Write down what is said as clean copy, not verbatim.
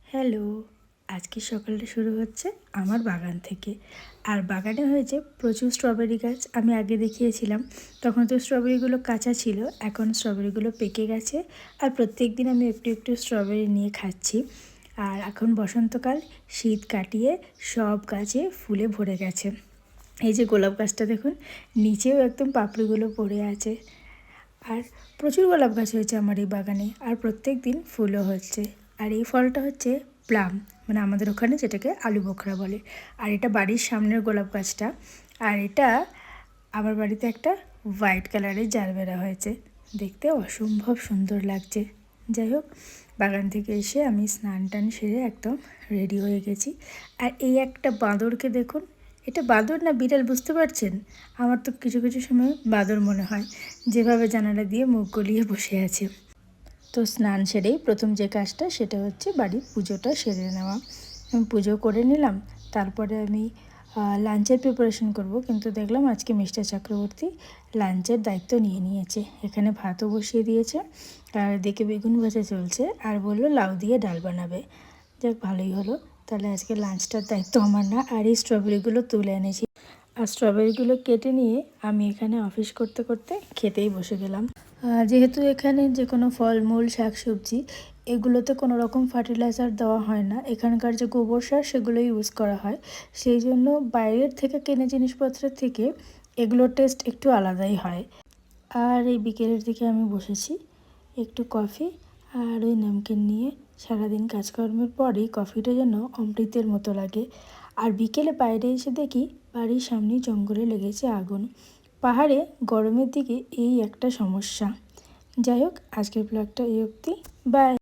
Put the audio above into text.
Hello, আজকে সকালটা শুরু হচ্ছে আমার বাগান থেকে। আর বাগানে হয়েছে প্রচুর স্ট্রবেরি গাছ। আমি আগে দেখিয়েছিলাম, তখন তো স্ট্রবেরিগুলো কাঁচা ছিল, এখন স্ট্রবেরিগুলো পেকে গেছে। আর প্রত্যেক দিন আমি একটু একটু স্ট্রবেরি নিয়ে খাচ্ছি। আর এখন বসন্তকাল, শীত কাটিয়ে সব গাছে ফুলে ভরে গেছে। এই যে গোলাপ গাছটা দেখুন, নিচেও একদম পাপড়িগুলো পড়ে আছে। আর প্রচুর গোলাপ গাছ হয়েছে আমার এই বাগানে, আর প্রত্যেক দিন ফুলও হচ্ছে। আর এই ফলটা হচ্ছে প্লাম, মানে আমাদের ওখানে যেটাকে আলু বোখরা বলে। আর এটা বাড়ির সামনের গোলাপ গাছটা। আর এটা আমার বাড়িতে একটা হোয়াইট কালারের জারবেরা হয়েছে, দেখতে অসম্ভব সুন্দর লাগছে। যাই হোক, বাগান থেকে এসে আমি স্নান টান সেরে একদম রেডি হয়ে গেছি। আর এই একটা বাঁদরকে দেখুন, এটা বাঁদর না বিড়াল বুঝতে পারছেন? আমার তো কিছু কিছু সময় বাঁদর মনে হয়, যেভাবে জানালা দিয়ে মুখ গলিয়ে বসে আছে। তো স্নান সেরেই প্রথম যে কাজটা সেটা হচ্ছে বাড়ির পুজোটা সেরে নেওয়া। আমি পুজো করে নিলাম, তারপরে আমি লাঞ্চের প্রিপারেশন করব। কিন্তু দেখলাম আজকে মিস্টার চক্রবর্তী লাঞ্চের দায়িত্ব নিয়ে নিয়েছে। এখানে ভাতও বসিয়ে দিয়েছে, আর এদিকে বেগুন ভাজা চলছে, আর বললো লাউ দিয়ে ডাল বানাবে। যাক, ভালোই হলো, তাহলে আজকে লাঞ্চটার দায়িত্ব আমার না। আর এই স্ট্রবেরিগুলো তুলে এনেছি, আর স্ট্রবেরিগুলো কেটে নিয়ে আমি এখানে অফিস করতে করতে খেতেই বসে গেলাম। যেহেতু এখানে যে কোনো ফলমূল শাকসবজি এগুলোতে কোনো রকম ফার্টিলাইজার দেওয়া হয় না, এখানকার যে গোবর সার সেগুলো ইউজ করা হয়, সেই জন্য বাইরের থেকে কেনা জিনিসপত্রের থেকে এগুলোর টেস্ট একটু আলাদাই হয়। আর এই বিকেলের দিকে আমি বসেছি একটু কফি আর ওই নামকিন নিয়ে। সারাদিন কাজকর্মের পরই কফিটা যেন অমৃতের মতো লাগে। আর বিকেলে বাইরে এসে দেখি বাড়ির সামনেই জঙ্গলে লেগেছে আগুন। পাহাড়ে গরমের দিকে এই একটা সমস্যা। যাই হোক, আজকের ব্লগটা এই অবধি। বাই।